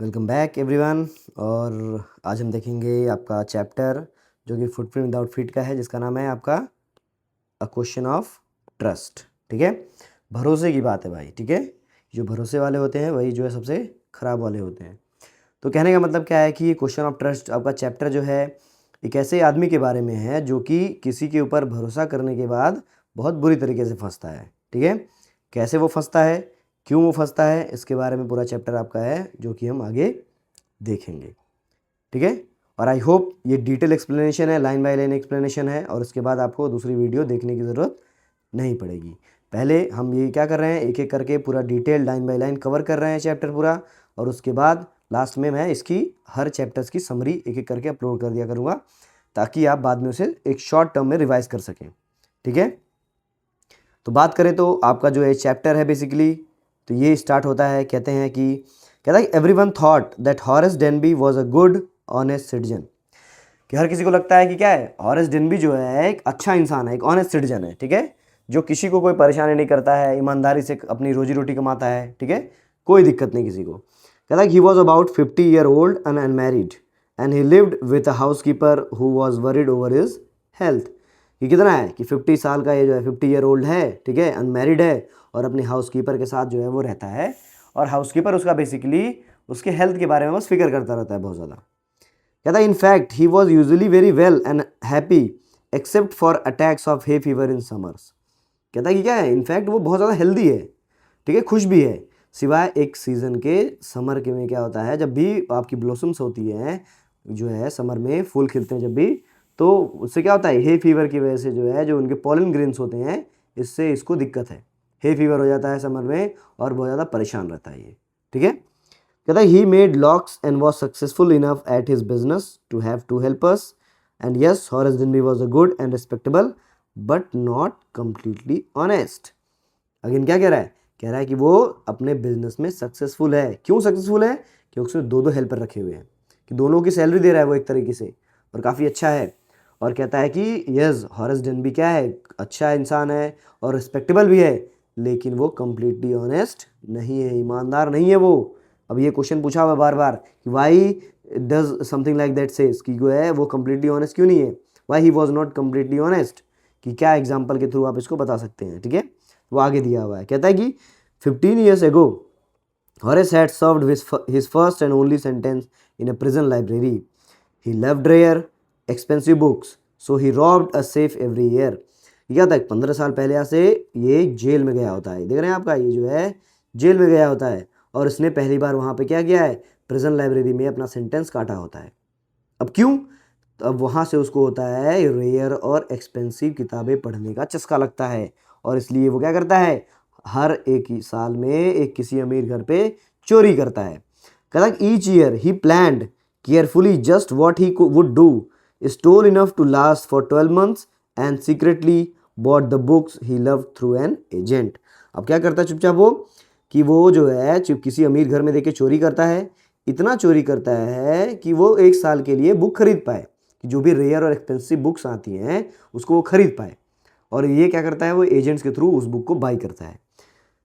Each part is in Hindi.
Welcome back everyone. और आज हम देखेंगे आपका चैप्टर जो कि फुटप्रिंट विदाउट फीट का है, जिसका नाम है आपका अ क्वेश्चन ऑफ ट्रस्ट। ठीक है, भरोसे की बात है भाई। ठीक है, जो भरोसे वाले होते हैं वही जो है सबसे ख़राब वाले होते हैं। तो कहने का मतलब क्या है कि ये क्वेश्चन ऑफ ट्रस्ट आपका चैप्टर जो है एक ऐसे आदमी के बारे में है जो कि किसी के ऊपर भरोसा करने के बाद बहुत बुरी तरीके से फंसता है। ठीक है, कैसे वो फंसता है, क्यों वो फंसता है, इसके बारे में पूरा चैप्टर आपका है जो कि हम आगे देखेंगे। ठीक है, और आई होप ये डिटेल एक्सप्लेनेशन है, लाइन बाय लाइन एक्सप्लेनेशन है, और उसके बाद आपको दूसरी वीडियो देखने की ज़रूरत नहीं पड़ेगी। पहले हम ये क्या कर रहे हैं, एक एक करके पूरा detail line by line cover कर रहे हैं चैप्टर पूरा, और उसके बाद लास्ट में मैं इसकी हर चैप्टर्स की समरी एक एक करके अपलोड कर दिया करूँगा, ताकि आप बाद में उसे एक शॉर्ट टर्म में रिवाइज कर सकें। ठीक है, तो बात करें तो आपका जो ये चैप्टर है बेसिकली, तो ये स्टार्ट होता है, कहते हैं कि कहता है everyone thought that Horace Denby was a good honest citizen. कि हर किसी को लगता है कि क्या है, हॉरेस डेनबी जो है एक अच्छा इंसान है, एक ऑनेस्ट सिटीजन है। ठीक है, जो किसी को कोई परेशानी नहीं करता है, ईमानदारी से अपनी रोजी रोटी कमाता है। ठीक है, कोई दिक्कत नहीं किसी को। कहता है he was about 50 year old and unmarried and he lived with a house keeper who was worried over his health. ये कितना है कि 50 साल का ये जो है 50 ईयर ओल्ड है। ठीक है, अनमैरिड है और अपने हाउस कीपर के साथ जो है वो रहता है, और हाउस कीपर उसका बेसिकली उसके हेल्थ के बारे में बस फिक्र करता रहता है बहुत ज़्यादा। कहता है in fact he was usually very well and happy except for attacks of hay fever in summers. कहता है कि क्या है, इनफैक्ट वो बहुत ज़्यादा हेल्दी है। ठीक है, खुश भी है, सिवाय एक सीज़न के समर के में क्या होता है, जब भी आपकी ब्लॉसम्स होती हैं जो है समर में फूल खिलते हैं जब भी, तो उससे क्या होता है, हे फीवर की वजह से जो है जो उनके पॉलन ग्रेन्स होते हैं, इससे इसको दिक्कत है, हे फीवर हो जाता है समर में और बहुत ज़्यादा परेशान रहता है ये। ठीक है, कहता है he made locks and was successful enough at his business to have to help us, and yes Horace Danby was a good and respectable but not completely honest. Again क्या कह रहा है, कह रहा है कि वो अपने बिजनेस में सक्सेसफुल है। क्यों सक्सेसफुल है, क्योंकि उसने दो दो हेल्पर रखे हुए हैं, कि दोनों की सैलरी दे रहा है वो एक तरीके से, और काफ़ी अच्छा है। और कहता है कि यस हॉरेस डेनबी क्या है, अच्छा इंसान है और रिस्पेक्टेबल भी है, लेकिन वो कंप्लीटली ऑनेस्ट नहीं है, ईमानदार नहीं है वो। अब ये क्वेश्चन पूछा हुआ बार बार कि why does something like that says, कि जो है वो कंप्लीटली ऑनेस्ट क्यों नहीं है, why he was not completely honest, कि क्या एग्जाम्पल के थ्रू आप इसको बता सकते हैं। ठीक है, वो आगे दिया हुआ है, कहता है कि 15 years ago Horace had served his first and only sentence in a prison library. He loved rare, expensive books, so he robbed a safe every year. ये क्या था, 15 साल पहले यहाँ से ये जेल में गया होता है, देख रहे हैं आपका, ये जो है जेल में गया होता है, और इसने पहली बार वहाँ पे क्या किया है, प्रिजन लाइब्रेरी में अपना सेंटेंस काटा होता है। अब क्यों, तो अब वहाँ से उसको होता है रेयर और एक्सपेंसिव किताबें पढ़ने का चस्का लगता है, और इसलिए वो क्या करता है, हर एक ही साल में एक किसी अमीर घर पे चोरी करता है। कहता है each year he planned carefully just what he would do, stole enough to last for 12 months and secretly bought the books he love through an agent. अब क्या करता है चुपचाप वो, कि वो जो है चुप किसी अमीर घर में देके चोरी करता है, इतना चोरी करता है कि वो एक साल के लिए बुक खरीद पाए, कि जो भी रेयर और एक्सपेंसिव बुक्स आती हैं उसको वो खरीद पाए, और ये क्या करता है, वो एजेंट्स के थ्रू उस बुक को बाई करता है।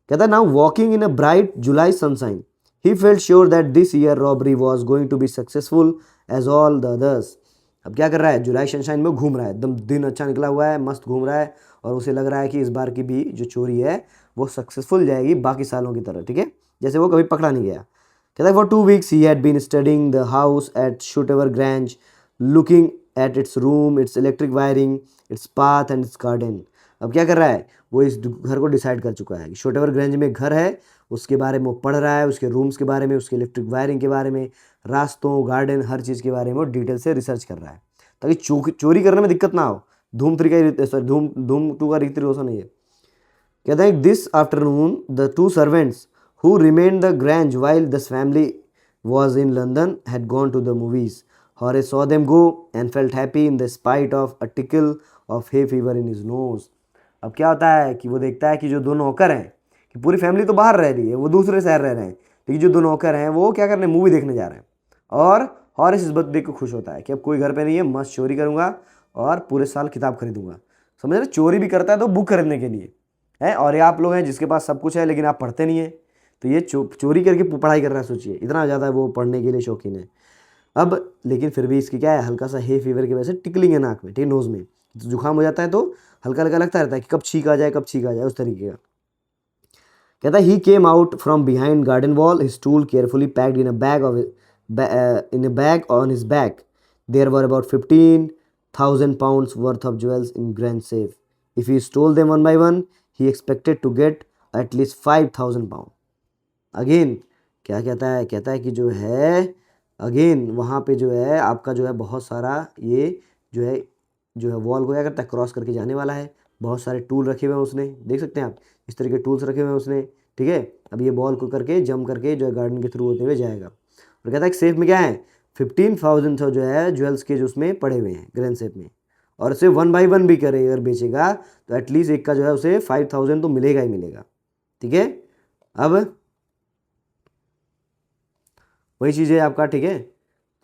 कहता है now walking in a bright July sunshine he felt sure that this year robbery was going to be successful as all the others. अब क्या कर रहा है, जुलाई सनशाइन में घूम रहा है, एकदम दिन अच्छा निकला हुआ है, मस्त घूम रहा है, और उसे लग रहा है कि इस बार की भी जो चोरी है वो सक्सेसफुल जाएगी बाकी सालों की तरह। ठीक है, जैसे वो कभी पकड़ा नहीं गया। कहता है for 2 weeks he had been studying the house at Shotover Grange, looking at its room, its electric wiring, its path and its garden. अब क्या कर रहा है, वो इस घर को डिसाइड कर चुका है कि शूटेवर ग्रैंज में घर है, उसके बारे में वो पढ़ रहा है, उसके रूम्स के बारे में, उसके इलेक्ट्रिक वायरिंग के बारे में, रास्तों, गार्डन, हर चीज़ के बारे में वो डिटेल से रिसर्च कर रहा है, ताकि चोरी करने में दिक्कत ना हो। धूम 3 का, सॉरी धूम 2 का ऋतिक रोशन है ये। कहता है this afternoon the two servants who remain the Grange while this family was in London had gone to the movies. Horace saw them go and felt happy in the spite of a tickle of hay fever in his nose. अब क्या होता है कि वो देखता है कि जो दो नौकर हैं, कि पूरी फैमिली तो बाहर रह रही है, वो दूसरे शहर रह रहे हैं, लेकिन जो दो नौकर हैं वो क्या करने, मूवी देखने जा रहे हैं, और हॉरेस इस बात देख के खुश होता है कि अब कोई घर पे नहीं है, मस्त चोरी करूंगा और पूरे साल किताब खरीदूंगा। समझ रहे, चोरी भी करता है तो बुक खरीदने के लिए है, और ये आप लोग हैं जिसके पास सब कुछ है लेकिन आप पढ़ते नहीं है, तो ये चोरी करके पढ़ाई कर रहा है, सोचिए इतना ज़्यादा वो पढ़ने के लिए शौकीन है। अब लेकिन फिर भी इसकी क्या है, हल्का सा हे फीवर की वजह से टिकलिंग है नाक में, ठीक है, नोज़ में, तो जुकाम हो जाता है तो हल्का हल्का लगता रहता है कि कब छींक आ जाए, कब छींक आ जाए, उस तरीके का। कहता है he came out from behind garden wall, his tool carefully packed in a bag on his back. There were about 15,000 pounds worth of jewels in grand safe. If he stole them one by one he expected to get at least 5,000 pounds। Again क्या कहता है कि जो है अगेन वहाँ पे जो है आपका जो है बहुत सारा ये जो है वॉल को क्या करता है, क्रॉस करके जाने वाला है। बहुत सारे टूल रखे हुए हैं उसने, देख सकते हैं आप, इस तरह के टूल्स रखे हुए हैं उसने, ठीक है। अब ये बॉल को करके जंप करके जो है गार्डन के थ्रू होते हुए जाएगा। और कहता है कि सेफ में क्या है, 15,000 जो है ज्वेल्स के जो उसमें पड़े हुए हैं ग्रैंड सेफ में। और उसे 1 by 1 भी करे अगर बेचेगा तो एटलीस्ट एक का जो है उसे 5,000 तो मिलेगा ही मिलेगा, ठीक है। अब वही चीज़ है आपका, ठीक है।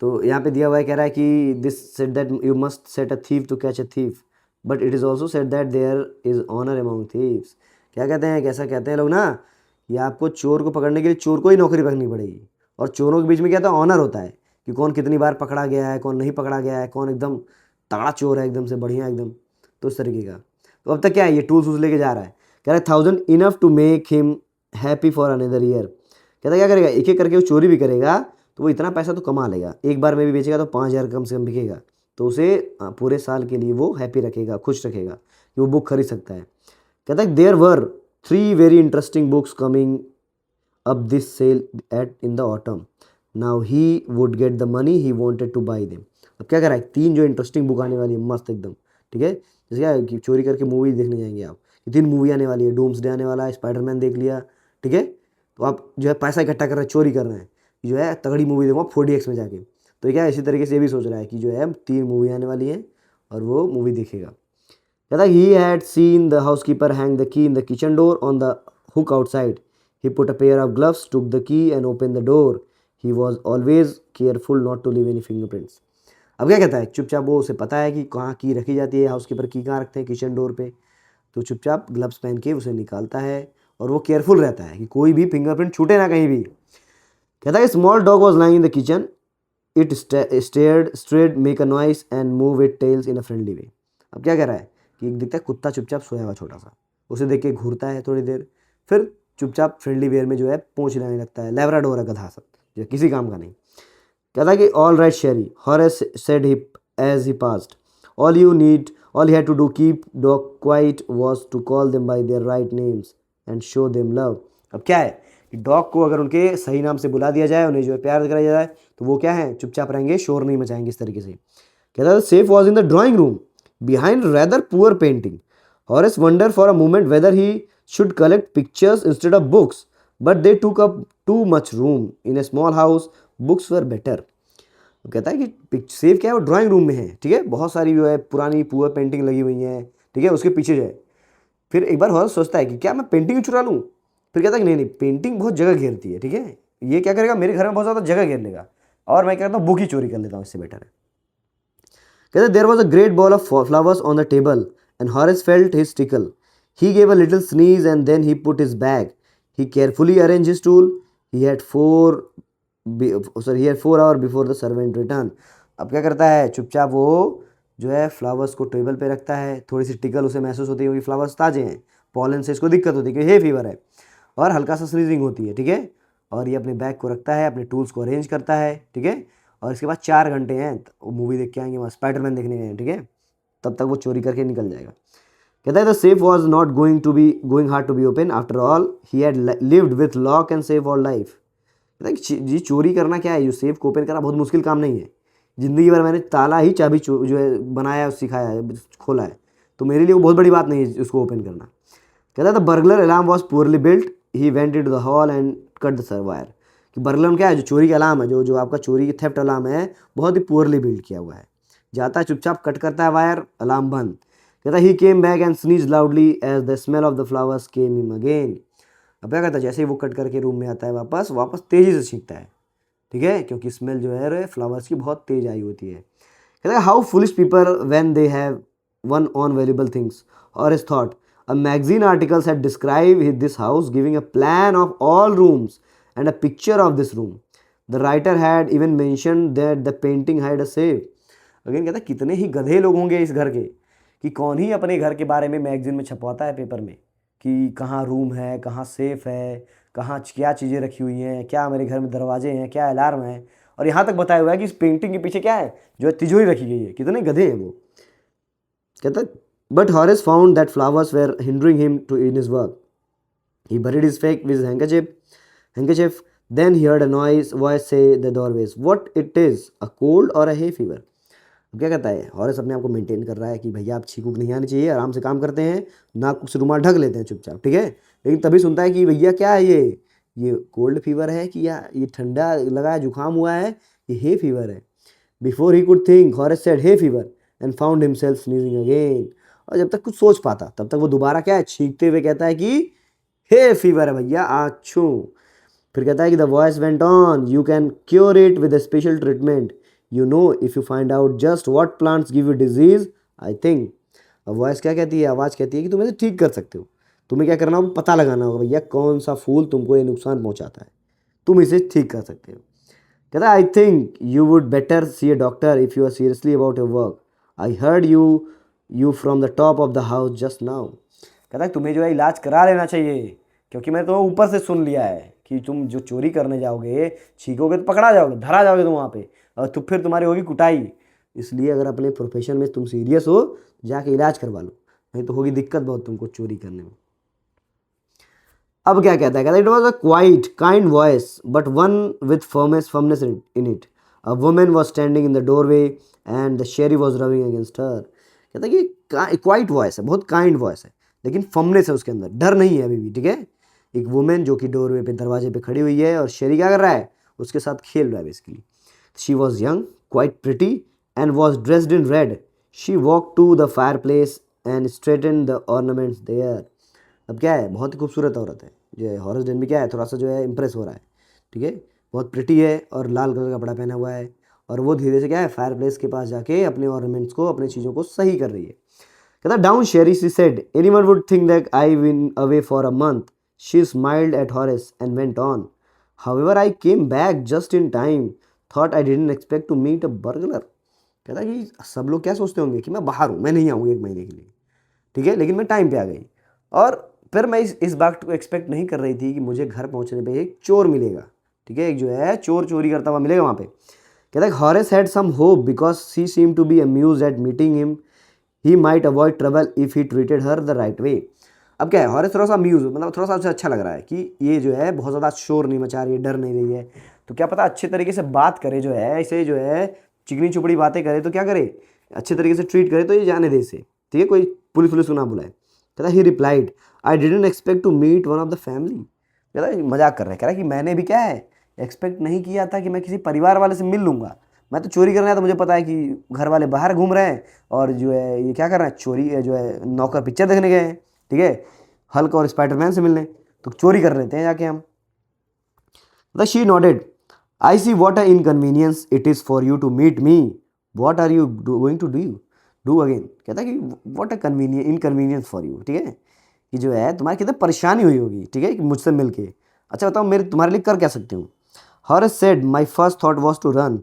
तो यहाँ पे दिया हुआ है, कह रहा है कि this said that you must set a thief to catch a thief, but it is also said that there is honour among thieves. क्या कहते हैं, कैसा कहते हैं लोग ना, कि आपको चोर को पकड़ने के लिए चोर को ही नौकरी पकड़नी पड़ेगी। और चोरों के बीच में क्या था, ऑनर होता है कि कौन कितनी बार पकड़ा गया है, कौन नहीं पकड़ा गया है, कौन एकदम तगड़ा चोर है, एकदम से बढ़िया एकदम, तो इस तरीके का। तो अब तक क्या है, ये टूल्स वूल्स लेके जा रहा है। कह रहा है 1,000 enough to make him happy for another year. कहता है क्या करेगा, एक एक करके वो चोरी भी करेगा तो वो इतना पैसा तो कमा लेगा, एक बार में भी बेचेगा तो 5,000 कम से कम बिकेगा, तो उसे पूरे साल के लिए वो हैप्पी रखेगा, खुश रखेगा कि वो बुक खरीद सकता है। कहता है there were 3 very interesting books coming up this sale at in the autumn. Now he would get the money he wanted to buy them. अब क्या कर रहा है, 3 जो इंटरेस्टिंग बुक आने वाली है मस्त एकदम, ठीक है। जैसे क्या है कि चोरी करके मूवी देखने जाएंगे आप, 3 मूवी आने वाली है, डूम्सडे आने वाला है, स्पाइडरमैन देख लिया, ठीक है। तो आप जो है पैसा इकट्ठा कर रहे हैं, चोरी कर रहे हैं, जो है तगड़ी मूवी देखूँगा 4DX में जाके। तो क्या है, इसी तरीके से ये भी सोच रहा है कि जो है 3 मूवी आने वाली है और वो मूवी देखेगा। कहता है he had seen the housekeeper hang the key in the kitchen door on the hook outside. He put a pair of gloves, took the key and open the door. He was always careful not to leave any fingerprints. अब क्या कहता है, चुपचाप वो उसे पता है कि कहाँ की रखी जाती है, हाउसकीपर की कहाँ रखते हैं, किचन डोर पे। तो चुपचाप ग्लव्स पहन के उसे निकालता है और वो केयरफुल रहता है कि कोई भी फिंगरप्रिंट छूटे ना कहीं भी। कहता है small dog was lying in the kitchen, it stared strayed make a noise and move it tells in a friendly way. अब क्या कह रहा है कि दिखता है कुत्ता चुपचाप सोया हुआ छोटा सा, उसे देख के घूरता है थोड़ी देर, फिर चुपचाप फ्रेंडली वेयर में जो है पूंछ हिलाने लगता है। लैब्राडोर है गधा सब, जो किसी काम का नहीं। कहता है कि all right Sherry, Horace said he as he passed, all he had to do keep dog quiet was to call them by their right names and show them love. अब क्या है कि डॉग को अगर उनके सही नाम से बुला दिया जाए, उन्हें जो है प्यार कराया जाए, तो वो क्या है, चुपचाप रहेंगे, शोर नहीं मचाएंगे इस तरीके से। कहता है safe was in the drawing room behind rather poor painting. Horace wonder for a moment whether he should collect pictures instead of books, but they took up too much room in a small house, books were better. कहता है कि सेफ क्या है, वो ड्राइंग रूम में है, ठीक है, बहुत सारी जो है पुरानी पुअर पेंटिंग लगी हुई हैं, ठीक है, उसके पीछे जो है। फिर एक बार हॉरेस सोचता है कि क्या मैं पेंटिंग चुरा लूँ। फिर कहता है कि नहीं नहीं, पेंटिंग बहुत जगह घेरती है, ठीक है, ये क्या करेगा, मेरे घर में बहुत ज़्यादा जगह घेर लेगा, और मैं कहता हूँ बुक ही चोरी कर लेता हूँ, इससे बेटर है। कहते there was a great bowl of flowers on the table and Horace felt his tickle. He gave a little sneeze and then he put his bag. He carefully arrange his tool. He had 4 hour before the servant return. अब क्या करता है, चुपचाप वो जो है फ्लावर्स को टेबल पे रखता है, थोड़ी सी टिकल उसे महसूस होती है क्योंकि फ्लावर्स ताजे हैं, पॉलन से इसको दिक्कत होती है क्योंकि हे फीवर है, और हल्का सा स्नीजिंग होती है, ठीक है। और ये अपने बैग को रखता है, अपने टूल्स को अरेंज करता है, ठीक है। और इसके बाद 4 घंटे हैं, वो मूवी देख के आएंगे, वहाँ स्पाइडरमैन देखने गए हैं, ठीक है, तब तक वो चोरी करके निकल जाएगा। कहता है the safe was not going hard to be open after all, he had lived with lock and safe all life. कहता है कि जी चोरी करना क्या है, जो सेफ को ओपन करना बहुत मुश्किल काम नहीं है, ज़िंदगी भर मैंने ताला ही चाबी जो है बनाया है, सिखाया है, खोला है, तो मेरे लिए वो बहुत बड़ी बात नहीं है उसको ओपन करना। कहता है the burglar alarm was poorly built, he went into the hall and cut the wire. कि बर्गलर क्या है, जो चोरी का अलार्म है, जो आपका चोरी की थेफ्ट अलार्म है, बहुत ही पुअरली बिल्ड किया हुआ है। जाता है चुपचाप कट करता है वायर, अलार्म बंद। कहता है he came back and sneeze loudly as the smell of the flowers came him again. अब क्या कहता है, जैसे ही वो कट करके रूम में आता है वापस तेज़ी से छींकता है, ठीक है, क्योंकि स्मेल जो है फ्लावर्स की बहुत तेज आई होती है। कहता है how foolish people when they have one on valuable things, और is thought A magazine articles had described this house, giving a plan of all rooms and a picture of this room. The writer had even mentioned that the painting had a safe. Again कहता है कितने ही गधे लोग होंगे इस घर के कि कौन ही अपने घर के बारे में मैगजीन में छपवाता है पेपर में कि कहाँ रूम है, कहाँ सेफ है, कहाँ क्या चीज़ें रखी हुई हैं, क्या मेरे घर में दरवाजे हैं, क्या अलार्म है, और यहाँ तक बताया हुआ है कि इस पेंटिंग के पीछे क्या है, जो है तिजोरी रखी गई है। कितने गधे हैं वो। कहता but Horace found that flowers were hindering him to in his work. He buried his face with his handkerchief. Then he heard a voice say the doorways. What it is? A cold or a hay fever? अब क्या कहता है, हॉरेस अपने आप को मेंटेन कर रहा है कि भैया आप छींक नहीं आनी चाहिए, आराम से काम करते हैं, नाक से रुमाल ढक लेते हैं चुपचाप, ठीक है। लेकिन तभी सुनता है कि भैया क्या है ये कोल्ड फीवर है कि या ये ठंडा लगा है, जुकाम हुआ है, ये हे फीवर है। Before he could think Horace said hay fever and found himself sneezing again. और जब तक कुछ सोच पाता तब तक वो दोबारा क्या है, छींकते हुए कहता है कि हे फीवर है भैया आछू। फिर कहता है कि the voice went on, you can cure it with a special treatment, you know if you find out just what plants give you disease I think. अब वॉइस क्या कहती है, आवाज़ कहती है कि तुम इसे ठीक कर सकते हो, तुम्हें क्या करना होगा, पता लगाना होगा भैया कौन सा फूल तुमको ये नुकसान पहुंचाता है, तुम इसे ठीक कर सकते हो। कहता है I think you would better see a doctor if you are seriously about your work, I heard you from the top of the house just now. कहता है तुम्हें जो है इलाज करा लेना चाहिए, क्योंकि मैंने तुम्हें ऊपर से सुन लिया है कि तुम जो चोरी करने जाओगे, छींकोगे तो पकड़ा जाओगे, धरा जाओगे तुम वहाँ पे, और तो फिर तुम्हारी होगी कुटाई। इसलिए अगर अपने प्रोफेशन में तुम सीरियस हो, जाके इलाज करवा लो, नहीं तो होगी दिक्कत बहुत तुमको चोरी करने में। अब क्या कहता है, it was a quite kind voice but one with firmness in it. A woman was standing in the doorway and the Sheri was rubbing against her. कहता है कि क्वाइट वॉइस है, बहुत काइंड वॉइस है, लेकिन फर्मनेस है उसके अंदर, डर नहीं है अभी भी, ठीक है। एक वुमेन जो कि डोरवे पे दरवाजे पे खड़ी हुई है और शेरी क्या कर रहा है, उसके साथ खेल रहा है basically. She was young, quite pretty and was dressed in red. She walk to the fire place and straighten the ornaments there. अब क्या है, बहुत ही खूबसूरत औरत है, जो है हॉरेस डेनबी क्या है, थोड़ा सा जो है इंप्रेस हो रहा है, ठीक है। बहुत प्रिटी है और लाल कलर का कपड़ा पहना हुआ है, और वो धीरे से क्या है, फायर प्लेस के पास जाके अपने ऑर्नामेंट्स को, अपनी चीज़ों को सही कर रही है। कहता down Sherry see said, anyone would think that I been away for a month. She smiled at Horace and went on, however I came back just in time, thought I didn't expect to meet a burglar. कहता कि सब लोग क्या सोचते होंगे कि मैं बाहर हूँ, मैं नहीं आऊँगी 1 महीने के लिए, ठीक है, लेकिन मैं टाइम पे आ गई। और फिर मैं इस बात को एक्सपेक्ट नहीं कर रही थी कि मुझे घर पहुँचने पे एक चोर मिलेगा, ठीक है, एक जो है चोर चोरी करता हुआ मिलेगा वहाँ पे। कहता है Horace had some hope because she seem to be amused at meeting him, he might avoid trouble if he treated her the right way. अब क्या है, हॉरेस थोड़ा सा अम्यूज, मतलब थोड़ा सा उसे अच्छा लग रहा है कि ये जो है बहुत ज़्यादा शोर नहीं मचा रही है, डर नहीं रही है, तो क्या पता अच्छे तरीके से बात करे, जो है इसे जो है चिकनी चुपड़ी बातें करे तो क्या करे, अच्छे तरीके से ट्रीट करे तो ये जाने दे इसे, ठीक है, कोई पुलिस को ना बुलाए। कहता he replied I didn't expect to meet one of the family. कहता मजाक कर रहा है, कह रहा है कि मैंने भी क्या है एक्सपेक्ट नहीं किया था कि मैं किसी परिवार वाले से मिल लूँगा, मैं तो चोरी करने आया, तो मुझे पता है कि घर वाले बाहर घूम रहे हैं और जो है ये क्या कर रहे हैं, चोरी जो है नौकर पिक्चर देखने गए हैं, ठीक है, हल्क और स्पाइडरमैन से मिलने, तो चोरी कर लेते हैं जाके हम। The she nodded, I see what a inconvenience it is for you to meet me, what are you going to do again. कहता है कि what a inconvenience for you, ठीक है, कि जो है तुम्हारी कितनी परेशानी हुई होगी, ठीक है, कि मुझसे मिलके, अच्छा बताओ मेरे तुम्हारे लिए कर क्या सकती हूँ। Horace said my first thought was to run,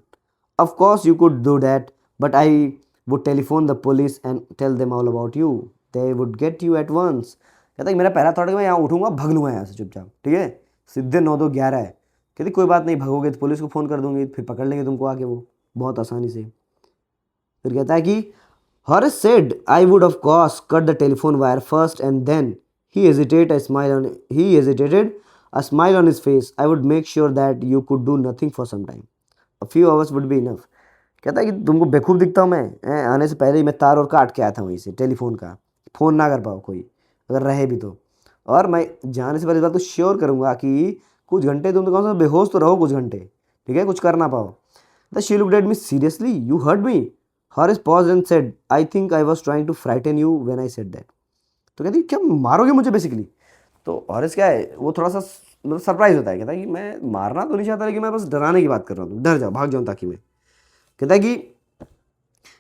of course you could do that, but I would telephone the police and tell them all about you, they would get you at once। कहता है मेरा पहला थॉट है मैं यहाँ उठूँगा, भग लूँगा यहाँ से चुपचाप, ठीक है, सीधे 9-2-11 है। कहती कोई बात नहीं, भगोगे तो पुलिस को फ़ोन कर दूँगी, फिर पकड़ लेंगे तुमको आके वो बहुत आसानी से। फिर कहता है कि Horace said I would of course cut the telephone wire first and then he hesitated a smile on his face, I would make sure that you could do nothing for some time, a few hours would be enough। कहता है कि तुमको बेवकूफ़ दिखता हूँ मैं, आने से पहले ही मैं तार और काट के आया था वहीं से, टेलीफोन का फ़ोन ना कर पाओ कोई अगर रहे भी तो, और मैं जाने से पहले इस बात को श्योर करूँगा कि कुछ घंटे तुम तो कौन सा बेहोश तो रहो कुछ घंटे, ठीक है, कुछ कर ना पाओ। The she looked at me seriously, you hurt me. Horace paused and said I think I was trying to frighten you when I said that. तो कहती क्या मारोगे मुझे बेसिकली। तो हॉरेस क्या है, वो थोड़ा सा मतलब सरप्राइज होता है, कहता है कि मैं मारना तो नहीं चाहता, लेकिन मैं बस डराने की बात कर रहा हूँ, डर जाओ भाग जाऊँ ताकि मैं। कहता है कि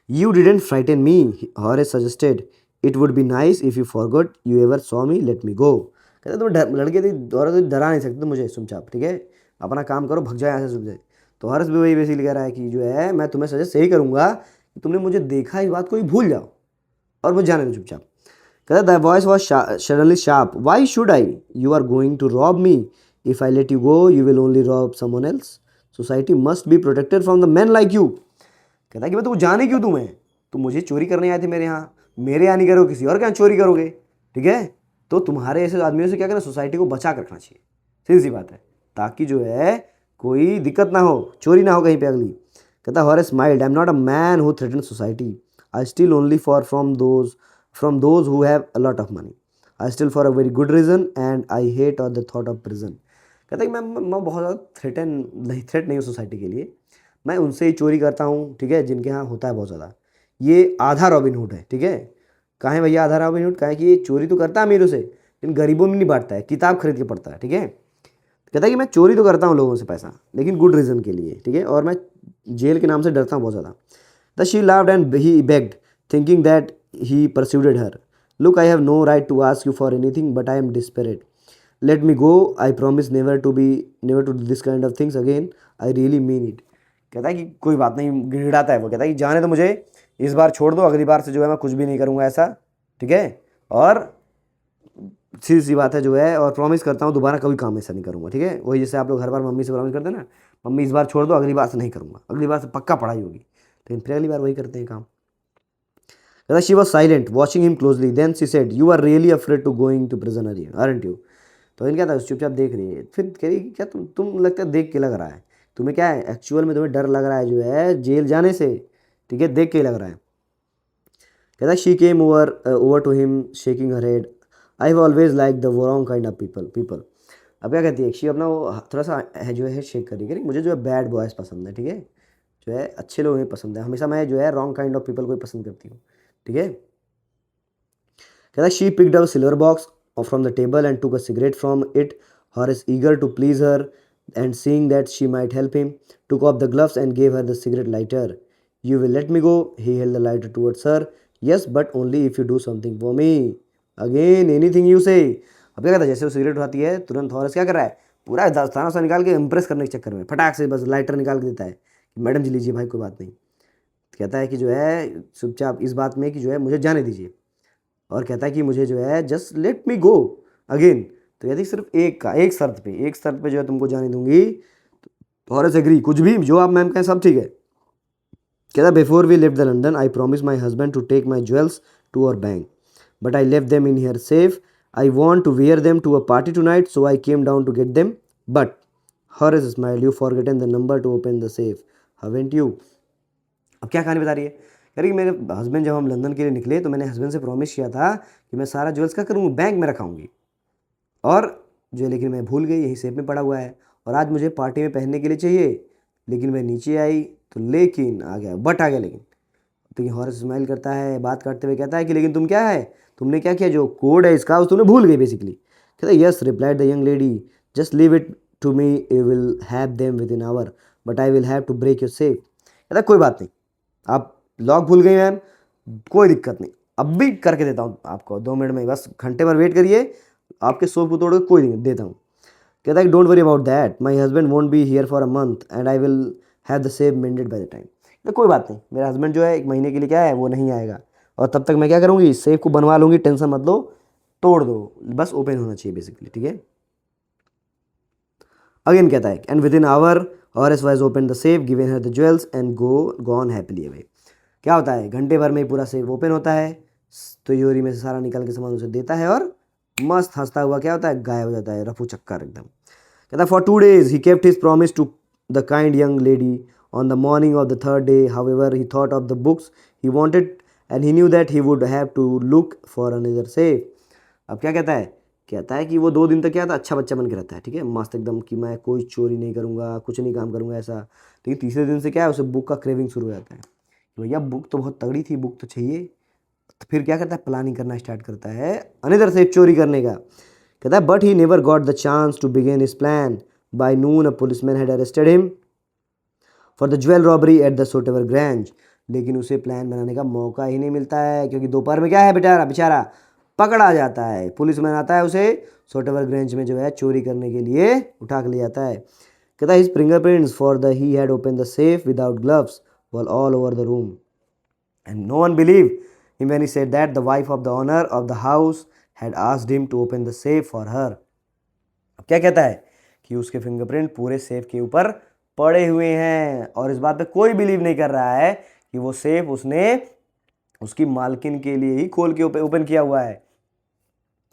you didn't frighten me, Horace suggested, it would be nice if you forgot you ever saw me, let me go. कहता तुम लड़के थी औरत तो डरा नहीं सकते तुम मुझे, चुपचाप, ठीक है, अपना काम करो, भग जाए यहाँ से, चुप जाए। तो हर्ष भी वही बेसिकली कह रहा है कि जो है मैं तुम्हें सजेस्ट यही करूँगा कि तुमने मुझे देखा, इस बात को ही भूल जाओ और मुझे जाने दो चुपचाप। कहता the voice was suddenly sharp, why should I, you are going to rob me, if I let you go you will only rob someone else, society must be protected from the man like you. कहता है कि मैं तुमको जाने क्यों तुम्हें, तुम मुझे चोरी करने आए थे मेरे यहाँ, मेरे यहाँ नहीं करोगे, किसी और के यहाँ चोरी करोगे, ठीक है। तो तुम्हारे ऐसे आदमियों से क्या करना, सोसाइटी को बचा कर रखना चाहिए, सीधी सी बात है, ताकि जो है कोई दिक्कत ना हो, चोरी ना हो कहीं पे अगली। कहता Horace smiled, I am not a man who threaten society, I steal only for from those who have a lot of money, I steal for a very good reason and I hate all the thought of prison. कहता है कि मैं बहुत ज़्यादा थ्रेट नहीं हूँ सोसाइटी के लिए, मैं उनसे ही चोरी करता हूँ, ठीक है, जिनके यहाँ होता है बहुत ज़्यादा। ये आधा रॉबिन हुड है, ठीक है। कहाँ है भैया आधा रॉबिन हुड, कहाँ है कि ये चोरी तो करता है अमीरों से लेकिन गरीबों में नहीं बांटता है, किताब खरीद के पढ़ता है, ठीक है। कहता है कि मैं चोरी तो करता हूँ लोगों से पैसा, लेकिन गुड रीज़न के लिए, ठीक है, और मैं जेल के नाम से डरता हूँ बहुत ज़्यादा। The she loved and he begged, thinking that he persuaded her, look I have no right to ask you for anything but I am desperate, let me go, I promise never to do this kind of things again, I really mean it. कहता है कि कोई बात नहीं, गिड़गिड़ाता है वो, कहता है कि जाने दो मुझे, इस बार छोड़ दो, अगली बार से जो है मैं कुछ भी नहीं करूँगा ऐसा, ठीक है, और सीधी सी बात है जो है, और प्रॉमिस करता हूँ दोबारा कभी काम ऐसा नहीं करूँगा, ठीक है। वही जैसे आप लोग हर बार मम्मी से प्रॉमिस करते हैं ना, मम्मी इस बार छोड़ दो, अगली बार से नहीं करूँगा, अगली बार से पक्का पढ़ाई होगी, लेकिन फिर अगली बार वही करते हैं काम। कहता she was silent watching him closely, then she said you are really afraid to going to prison aren't you. तो इनका था चुपचाप देख रही है, फिर कह रही क्या तुम लगता है देख के लग रहा है, तुम्हें क्या है एक्चुअल में, तुम्हें डर लग रहा है जो है जेल जाने से, ठीक है, देख के ही लग रहा है। कहता she came over to him shaking her head, I have always like the wrong kind of people. अब क्या कहती है शी, अपना वो थोड़ा सा है जो है शेक कर रही है, मुझे जो है बैड बॉयज़ पसंद है, ठीक है, जो है अच्छे लोग नहीं पसंद है, हमेशा मैं जो है रॉन्ग काइंड ऑफ पीपल को ही पसंद करती हूँ, ठीक है। कहता she picked up silver box from the table and took a cigarette from it. Horace, eager to please her and seeing that she might help him, took off the gloves and gave her the cigarette lighter. You will let me go? He held the lighter towards her. Yes, but only if you do something for me. Again, anything you say. अब क्या कहता है, जैसे वो सिगरेट उठाती है तुरंत हॉरेस क्या कर रहा है, पूरा दस्ताना सा निकाल के इम्प्रेस करने के चक्कर में फटाक से बस लाइटर निकाल के देता है कि मैडम जी लीजिए भाई, कोई बात नहीं। कहता है कि जो है चुपचाप इस बात में कि जो है मुझे जाने दीजिए, और कहता है कि मुझे जो है just let me go again. तो कहती सिर्फ एक शर्त पे जो है तुमको जाने दूंगी। तो हॉरेस एग्री, कुछ भी जो आप मैम कहें सब ठीक है। कहता before we left the London I promise my husband to take my jewels to our bank, but I left them in here safe, I want to wear them to a party tonight, so I came down to get them, but Horace smile, you forgotten the number to open the safe, haven't you. अब क्या कहानी बता रही है, कह रही कि मेरे हस्बैंड जब हम लंदन के लिए निकले तो मैंने हस्बैंड से प्रॉमिस किया था कि मैं सारा ज्वेल्स क्या करूँगी, बैंक में रखाऊंगी, और जो लेकिन मैं भूल गई, यही सेफ में पड़ा हुआ है, और आज मुझे पार्टी में पहनने के लिए चाहिए, लेकिन मैं नीचे आई तो लेकिन आ गया, बट आ गया लेकिन। तो ये हॉरेस स्माइल करता है, बात करते हुए कहता है कि लेकिन तुम क्या है, तुमने क्या किया, जो कोड है इसका उस तुमने भूल गई बेसिकली। कहता है yes replied the young lady, just leave it to me, you will have them within hour, but I will have to break your safe. कहता कोई बात नहीं, आप लॉक भूल गई मैम, कोई दिक्कत नहीं, अब भी करके देता हूँ आपको 2 मिनट में, बस घंटे भर वेट करिए, आपके सोप को तोड़ के कोई नहीं देता हूँ। कहता है don't worry about that, my husband won't be here for a month and I will have the safe मेंडेड by the time. तो कोई बात नहीं, मेरा हस्बैंड जो है 1 महीने के लिए क्या है वो नहीं आएगा, और तब तक मैं क्या करूँगी, सेफ को बनवा लूँगी, टेंशन मत लो, तोड़ दो, बस ओपन होना चाहिए बेसिकली, ठीक है। अगेन कहता है and within hour Horace was open the safe, given her the jewels and gone happily away. क्या होता है, घंटे भर में पूरा सेफ ओपन होता है, तिजोरी में से सारा निकल के सामान उसे देता है, और मस्त हंसता हुआ क्या होता है, गायब हो जाता है, रफू चक्कर एकदम। कहता है for 2 days he kept his promise to the kind young lady, on the morning of the 3rd day however he thought of the books he wanted and he knew that he would have to look for another safe. अब क्या कहता है कि वो 2 दिन तक क्या था, अच्छा बच्चा बन के रहता है, ठीक है, मस्त एकदम कि मैं कोई चोरी नहीं करूँगा, कुछ नहीं काम करूँगा ऐसा, लेकिन तीसरे दिन से क्या है, उसे बुक का क्रेविंग शुरू हो जाता है, भैया बुक तो बहुत तगड़ी थी, बुक तो चाहिए। तो फिर क्या करता है, प्लानिंग करना स्टार्ट करता है अनदर सेफ चोरी करने का। कहता है but he never got the chance to begin his plan, by noon a policeman had arrested him for the jewel robbery at the Shotover Grange, लेकिन उसे प्लान बनाने का मौका ही नहीं मिलता है, क्योंकि दोपहर में क्या है बेचारा बेचारा पकड़ा जाता है। पुलिस मैन आता है उसे सोटेवर ग्रेंज में जो है चोरी करने के लिए उठा के ले जाता है। कहता है his fingerprints for the he had open the safe without gloves were all over the room and no one believe him when he said that the wife of the owner of the house had asked him to open the safe for her। अब क्या कहता है कि उसके फिंगरप्रिंट पूरे सेफ के ऊपर पड़े हुए हैं और इस बात पे कोई बिलीव नहीं कर रहा है कि वो सेफ उसने उसकी मालकिन के लिए ही खोल के ओपन किया हुआ है।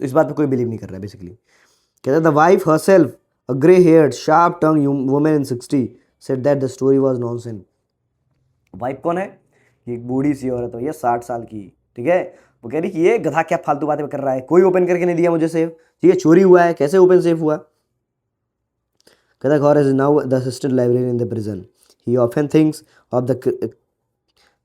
तो इस बात पे कोई बिलीव नहीं कर रहा है बेसिकली। कहता है the wife herself a grey heard sharp tongue woman in 60 said that the story was nonsense. Wife कौन है? ये एक बूढ़ी सी औरत है, 60 साल की, ठीक है। वो कह रही कि ये गधा क्या फालतू बातें कर रहा है, कोई ओपन करके नहीं दिया मुझे सेफ, ठीक है, चोरी हुआ है, कैसे ओपन सेफ हुआ। कहता है गौर is now the assistant librarian in the prison, he often thinks of the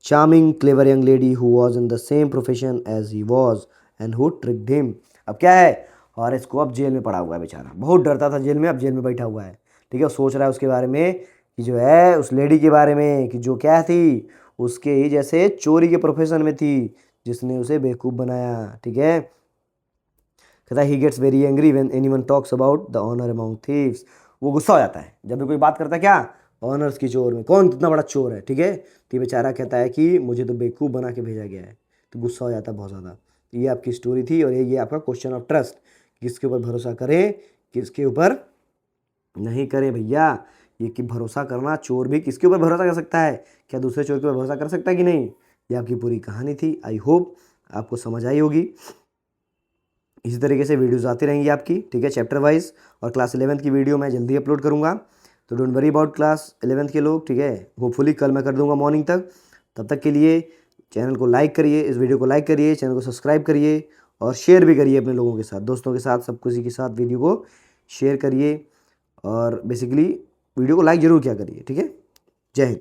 charming clever young lady who was in the same profession as he was and who tricked him. अब क्या है, हॉरेस को अब जेल में पड़ा हुआ है बेचारा, बहुत डरता था जेल में, अब जेल में बैठा हुआ है, ठीक है। सोच रहा है उसके बारे में कि जो है उस लेडी के बारे में कि जो क्या थी उसके ही जैसे चोरी के प्रोफेशन में थी, जिसने उसे बेवकूफ़ बनाया, ठीक है। कहता है he gets very angry when anyone talks about the honour among thieves. वो गुस्सा हो जाता है जब भी कोई बात करता है क्या ऑनर्स की चोर में, कौन कितना बड़ा चोर है, ठीक है। तो ये बेचारा कहता है कि मुझे तो बेवकूफ़ बना के भेजा गया है, तो गुस्सा हो जाता है बहुत ज़्यादा। तो ये आपकी स्टोरी थी और ये आपका क्वेश्चन ऑफ ट्रस्ट, किसके ऊपर भरोसा करें किसके ऊपर नहीं करें भैया। ये कि भरोसा करना, चोर भी किसके ऊपर भरोसा कर सकता है, क्या दूसरे चोर के ऊपर भरोसा कर सकता है कि नहीं। ये आपकी पूरी कहानी थी, आई होप आपको समझ आई होगी। इसी तरीके से वीडियोस आती रहेंगी आपकी, ठीक है, चैप्टर वाइज। और क्लास 11th की वीडियो मैं जल्दी अपलोड करूँगा, तो don't worry about class 11th के लोग, ठीक है। होपफुली कल मैं कर दूँगा मॉर्निंग तक। तब तक के लिए चैनल को लाइक करिए, इस वीडियो को लाइक करिए, चैनल को सब्सक्राइब करिए और शेयर भी करिए अपने लोगों के साथ, दोस्तों के साथ, सब किसी के साथ वीडियो को शेयर करिए और बेसिकली वीडियो को लाइक ज़रूर किया करिए, ठीक है। जय हिंद।